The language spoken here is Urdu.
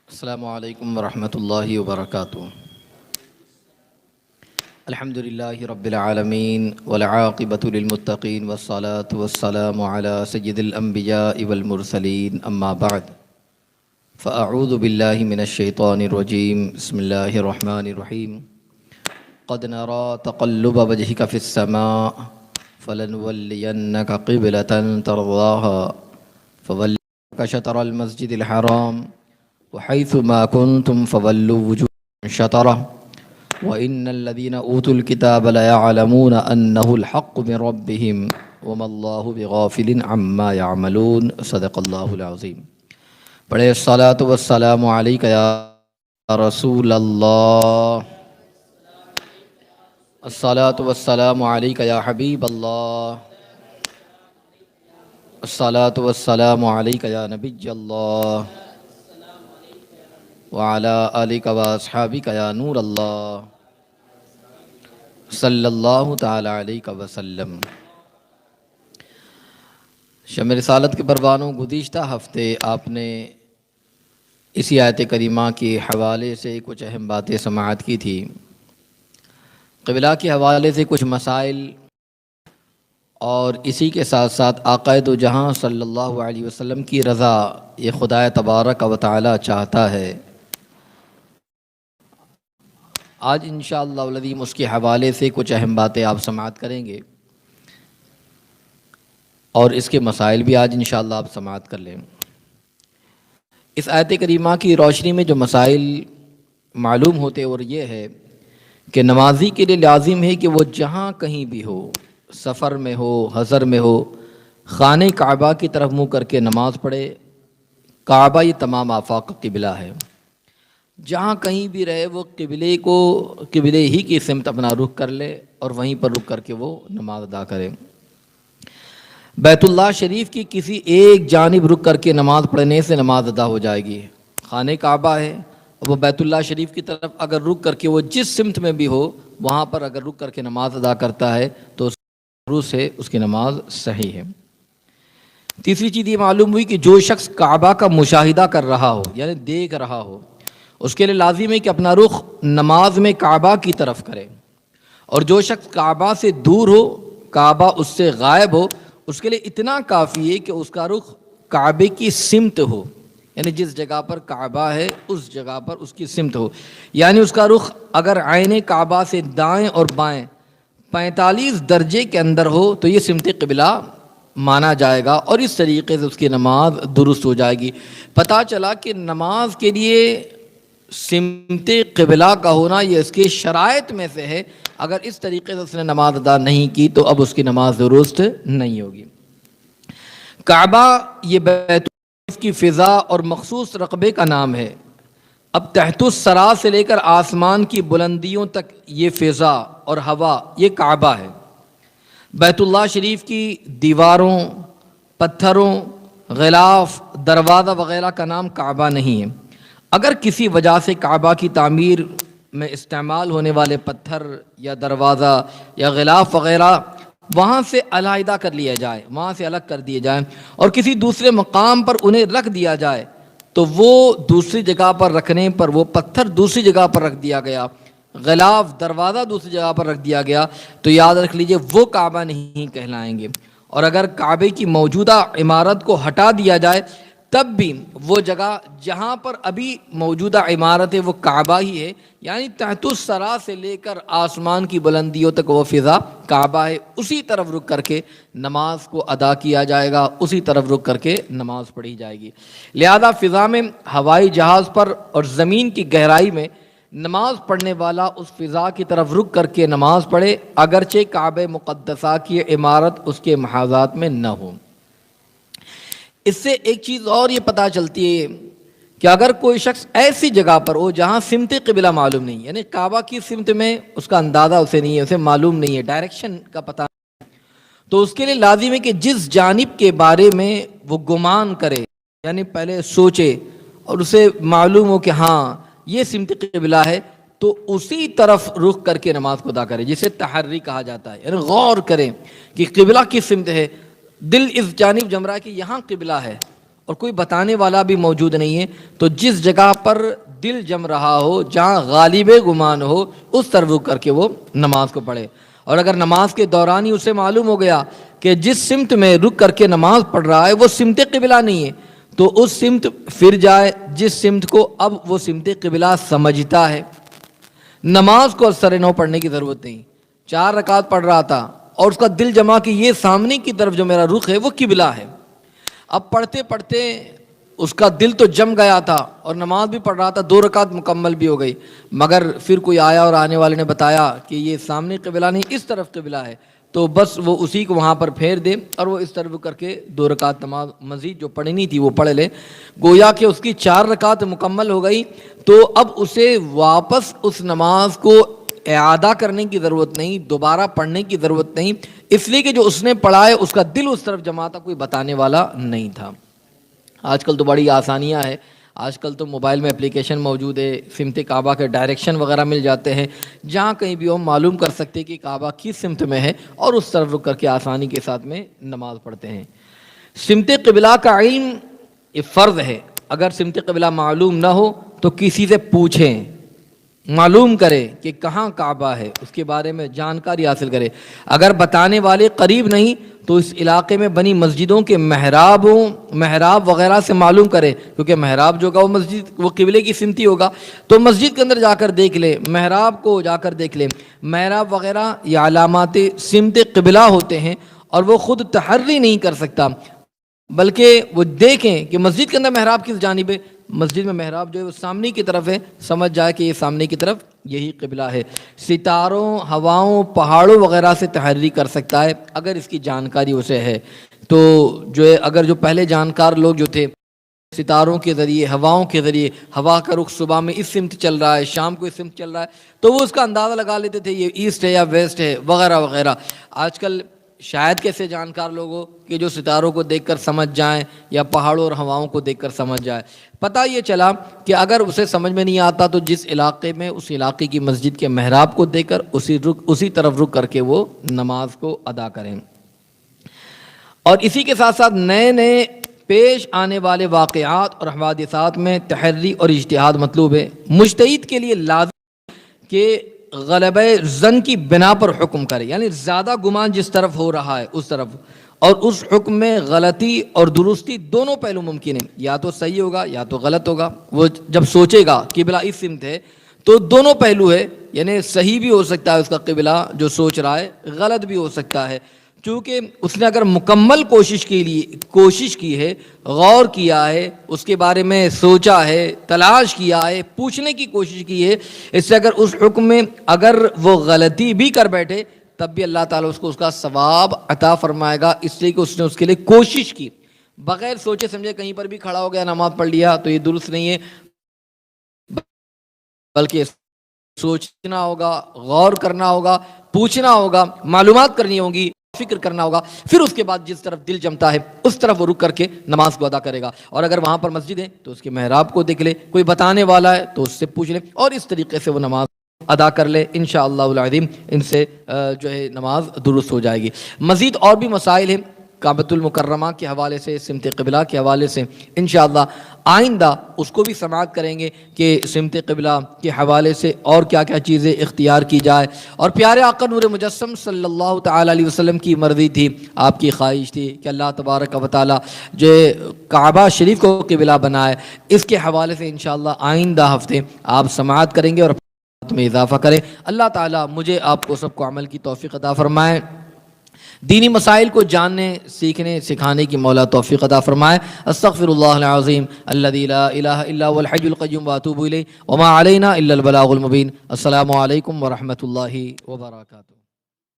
السلام علیکم ورحمۃ اللہ وبرکاتہ۔ الحمد للہ رب العالمین والعاقبۃ للمتقین والصلاة والسلام علی سید الانبیاء والمرسلین اما بعد فاعوذ باللہ من الشیطان الرجیم بسم اللہ الرحمن الرحیم قد نرى تقلب وجهك في السماء فلنولینک قبلة ترضاها فولک شطر المسجد الحرام وحيث ما كنتم فولوا وجوهكم شطره وإن الذين أوتوا الكتاب ليعلمون أنه الحق من ربهم وما الله بغافل عما يعملون صدق الله العظيم۔ پڑھے الصلاة والسلام عليك يا رسول الله، الصلاة والسلام عليك يا حبيب الله، الصلاة والسلام عليك يا نبي الله وعلى آلك واصحابك يا نور الله صلی اللہ تعالی علیہ وسلم۔ شمع رسالت کے پروانوں، گزشتہ ہفتے آپ نے اسی آیت کریمہ کے حوالے سے کچھ اہم باتیں سماعت کی تھی۔ قبلہ کے حوالے سے کچھ مسائل اور اسی کے ساتھ ساتھ آقا دو جہاں صلی اللہ علیہ وسلم کی رضا، یہ خدا تبارک و تعالی چاہتا ہے۔ آج انشاءاللہ العظیم اس کے حوالے سے کچھ اہم باتیں آپ سماعت کریں گے اور اس کے مسائل بھی آج انشاءاللہ آپ سماعت کر لیں۔ اس آیت کریمہ کی روشنی میں جو مسائل معلوم ہوتے اور یہ ہے کہ نمازی کے لیے لازم ہے کہ وہ جہاں کہیں بھی ہو، سفر میں ہو، حضر میں ہو، خانہ کعبہ کی طرف منہ کر کے نماز پڑھے۔ کعبہ یہ تمام آفاق قبلہ ہے، جہاں کہیں بھی رہے وہ قبلے ہی کی سمت اپنا رخ کر لے اور وہیں پر رک کر کے وہ نماز ادا کرے۔ بیت اللہ شریف کی کسی ایک جانب رک کر کے نماز پڑھنے سے نماز ادا ہو جائے گی۔ خانہ کعبہ ہے، وہ بیت اللہ شریف کی طرف اگر رک کر کے وہ جس سمت میں بھی ہو وہاں پر اگر رک کر کے نماز ادا کرتا ہے تو شروع سے اس کی نماز صحیح ہے۔ تیسری چیز یہ معلوم ہوئی کہ جو شخص کعبہ کا مشاہدہ کر رہا ہو، یعنی دیکھ رہا ہو، اس کے لیے لازم ہے کہ اپنا رخ نماز میں کعبہ کی طرف کرے، اور جو شخص کعبہ سے دور ہو، کعبہ اس سے غائب ہو، اس کے لیے اتنا کافی ہے کہ اس کا رخ کعبے کی سمت ہو، یعنی جس جگہ پر کعبہ ہے اس جگہ پر اس کی سمت ہو، یعنی اس کا رخ اگر عین کعبہ سے دائیں اور بائیں 45 درجے کے اندر ہو تو یہ سمت قبلہ مانا جائے گا، اور اس طریقے سے اس کی نماز درست ہو جائے گی۔ پتہ چلا کہ نماز کے لیے سمت قبلہ کا ہونا یہ اس کے شرائط میں سے ہے، اگر اس طریقے سے اس نے نماز ادا نہیں کی تو اب اس کی نماز درست نہیں ہوگی۔ کعبہ یہ بیت اللہ کی فضا اور مخصوص رقبے کا نام ہے۔ اب تحت الثری سے لے کر آسمان کی بلندیوں تک یہ فضا اور ہوا یہ کعبہ ہے۔ بیت اللہ شریف کی دیواروں، پتھروں، غلاف، دروازہ وغیرہ کا نام کعبہ نہیں ہے۔ اگر کسی وجہ سے کعبہ کی تعمیر میں استعمال ہونے والے پتھر یا دروازہ یا غلاف وغیرہ وہاں سے علیحدہ کر لیا جائے، وہاں سے الگ کر دیے جائیں اور کسی دوسرے مقام پر انہیں رکھ دیا جائے، تو وہ دوسری جگہ پر رکھنے پر، وہ پتھر دوسری جگہ پر رکھ دیا گیا، غلاف دروازہ دوسری جگہ پر رکھ دیا گیا، تو یاد رکھ لیجئے وہ کعبہ نہیں کہلائیں گے۔ اور اگر کعبے کی موجودہ عمارت کو ہٹا دیا جائے تب بھی وہ جگہ جہاں پر ابھی موجودہ عمارت ہے وہ کعبہ ہی ہے، یعنی تحت الثری سے لے کر آسمان کی بلندیوں تک وہ فضا کعبہ ہے، اسی طرف رک کر کے نماز کو ادا کیا جائے گا، اسی طرف رک کر کے نماز پڑھی جائے گی۔ لہذا فضا میں، ہوائی جہاز پر اور زمین کی گہرائی میں نماز پڑھنے والا اس فضا کی طرف رک کر کے نماز پڑھے، اگرچہ کعبہ مقدسہ کی عمارت اس کے محاذات میں نہ ہو۔ اس سے ایک چیز اور یہ پتہ چلتی ہے کہ اگر کوئی شخص ایسی جگہ پر ہو جہاں سمت قبلہ معلوم نہیں، یعنی کعبہ کی سمت میں اس کا اندازہ اسے نہیں ہے، اسے معلوم نہیں ہے، ڈائریکشن کا پتہ نہیں، تو اس کے لیے لازم ہے کہ جس جانب کے بارے میں وہ گمان کرے، یعنی پہلے سوچے اور اسے معلوم ہو کہ ہاں یہ سمت قبلہ ہے، تو اسی طرف رخ کر کے نماز کو ادا کرے، جسے تحری کہا جاتا ہے، یعنی غور کریں کہ قبلہ کس سمت ہے، دل اس جانب جمرا کہ یہاں قبلہ ہے، اور کوئی بتانے والا بھی موجود نہیں ہے، تو جس جگہ پر دل جم رہا ہو، جہاں غالب گمان ہو، اس طرف رک کر کے وہ نماز کو پڑھے۔ اور اگر نماز کے دوران ہی اسے معلوم ہو گیا کہ جس سمت میں رک کر کے نماز پڑھ رہا ہے وہ سمت قبلہ نہیں ہے، تو اس سمت پھر جائے جس سمت کو اب وہ سمت قبلہ سمجھتا ہے۔ نماز کو سر نو پڑھنے کی ضرورت نہیں، 4 رکعت پڑھ رہا تھا اور اس کا دل جما کہ یہ سامنے کی طرف جو میرا رخ ہے وہ قبلہ ہے۔ اب پڑھتے پڑھتے اس کا دل تو جم گیا تھا اور نماز بھی پڑھ رہا تھا، 2 رکعت مکمل بھی ہو گئی، مگر پھر کوئی آیا اور آنے والے نے بتایا کہ یہ سامنے قبلہ نہیں، اس طرف قبلہ ہے، تو بس وہ اسی کو وہاں پر پھیر دے اور وہ اس طرف کر کے 2 رکعت نماز مزید جو پڑھنی تھی وہ پڑھ لے۔ گویا کہ اس کی 4 رکعت مکمل ہو گئی، تو اب اسے واپس اس نماز کو اعادہ کرنے کی ضرورت نہیں، دوبارہ پڑھنے کی ضرورت نہیں، اس لیے کہ جو اس نے پڑھا ہے اس کا دل اس طرف جمع تھا، کوئی بتانے والا نہیں تھا۔ آج کل تو بڑی آسانیاں ہیں، آج کل تو موبائل میں اپلیکیشن موجود ہے، سمت کعبہ کے ڈائریکشن وغیرہ مل جاتے ہیں، جہاں کہیں بھی ہم معلوم کر سکتے کہ کعبہ کس سمت میں ہے اور اس طرف رک کر کے آسانی کے ساتھ میں نماز پڑھتے ہیں۔ سمت قبلہ کا علم یہ فرض ہے، اگر سمت قبلہ معلوم نہ ہو تو کسی سے پوچھیں، معلوم کرے کہ کہاں کعبہ ہے، اس کے بارے میں جانکاری حاصل کرے۔ اگر بتانے والے قریب نہیں تو اس علاقے میں بنی مسجدوں کے محراب وغیرہ سے معلوم کرے، کیونکہ محراب جو ہوگا وہ مسجد وہ قبلے کی سمتی ہوگا، تو مسجد کے اندر جا کر دیکھ لے، محراب کو جا کر دیکھ لے۔ محراب وغیرہ یہ علامات سمت قبلہ ہوتے ہیں اور وہ خود تحری نہیں کر سکتا، بلکہ وہ دیکھیں کہ مسجد کے اندر محراب کس جانب ہے، مسجد میں محراب جو ہے وہ سامنے کی طرف ہے، سمجھ جائے کہ یہ سامنے کی طرف یہی قبلہ ہے۔ ستاروں، ہواؤں، پہاڑوں وغیرہ سے تحری کر سکتا ہے اگر اس کی جانکاری اسے ہے، تو جو ہے اگر جو پہلے جانکار لوگ جو تھے ستاروں کے ذریعے، ہواؤں کے ذریعے، ہوا کا رخ صبح میں اس سمت چل رہا ہے، شام کو اس سمت چل رہا ہے، تو وہ اس کا اندازہ لگا لیتے تھے یہ ایسٹ ہے یا ویسٹ ہے وغیرہ وغیرہ۔ آج کل شاید کیسے جانکار لوگ ہو کہ جو ستاروں کو دیکھ کر سمجھ جائیں یا پہاڑوں اور ہواؤں کو دیکھ کر سمجھ جائے۔ پتہ یہ چلا کہ اگر اسے سمجھ میں نہیں آتا تو جس علاقے میں اس علاقے کی مسجد کے محراب کو دیکھ کر اسی طرف رک کر کے وہ نماز کو ادا کریں۔ اور اسی کے ساتھ ساتھ نئے نئے پیش آنے والے واقعات اور حوادثات میں تحری اور اجتہاد مطلوب ہے۔ مجتہد کے لیے لازم کہ غلبہ ظن کی بنا پر حکم کرے، یعنی زیادہ گمان جس طرف ہو رہا ہے اس طرف، اور اس حکم میں غلطی اور درستی دونوں پہلو ممکن ہیں، یا تو صحیح ہوگا یا تو غلط ہوگا۔ وہ جب سوچے گا قبلہ اس سمت ہے تو دونوں پہلو ہے، یعنی صحیح بھی ہو سکتا ہے اس کا قبلہ جو سوچ رہا ہے، غلط بھی ہو سکتا ہے، چونکہ اس نے اگر مکمل کوشش کی ہے، غور کیا ہے، اس کے بارے میں سوچا ہے، تلاش کیا ہے، پوچھنے کی کوشش کی ہے، اس سے اگر اس حکم میں اگر وہ غلطی بھی کر بیٹھے تب بھی اللہ تعالیٰ اس کا ثواب عطا فرمائے گا، اس لیے کہ اس نے اس کے لیے کوشش کی، بغیر سوچے سمجھے کہیں پر بھی کھڑا ہو گیا نماز پڑھ لیا تو یہ درست نہیں ہے، بلکہ سوچنا ہوگا، غور کرنا ہوگا، پوچھنا ہوگا، معلومات کرنی ہوگی، فکر کرنا ہوگا، پھر اس کے بعد جس طرف دل جمتا ہے اس طرف وہ رک کر کے نماز کو ادا کرے گا۔ اور اگر وہاں پر مسجد ہے تو اس کے محراب کو دیکھ لے، کوئی بتانے والا ہے تو اس سے پوچھ لے اور اس طریقے سے وہ نماز ادا کر لے، انشاءاللہ العظیم ان سے جو ہے نماز درست ہو جائے گی۔ مزید اور بھی مسائل ہیں کعبۃ المکرمہ کے حوالے سے، سمت قبلہ کے حوالے سے، انشاءاللہ آئندہ اس کو بھی سماعت کریں گے کہ سمت قبلہ کے حوالے سے اور کیا کیا چیزیں اختیار کی جائے۔ اور پیارے آقا نور مجسم صلی اللہ تعالی علیہ وسلم کی مرضی تھی، آپ کی خواہش تھی کہ اللہ تبارک و تعالی جو کعبہ شریف کو قبلہ بنائے، اس کے حوالے سے انشاءاللہ آئندہ ہفتے آپ سماعت کریں گے اور میں اضافہ کریں۔ اللہ تعالی مجھے آپ کو سب کو عمل کی توفیق عطا فرمائے، دینی مسائل کو جاننے، سیکھنے، سکھانے کی مولا توفیق عطا فرمائے۔ استغفر اللہ العظیم الذی لا الہ الا هو الحی القیوم واتوب الیہ وما علینا الا البلاغ المبین۔ السلام علیکم ورحمۃ اللہ وبرکاتہ۔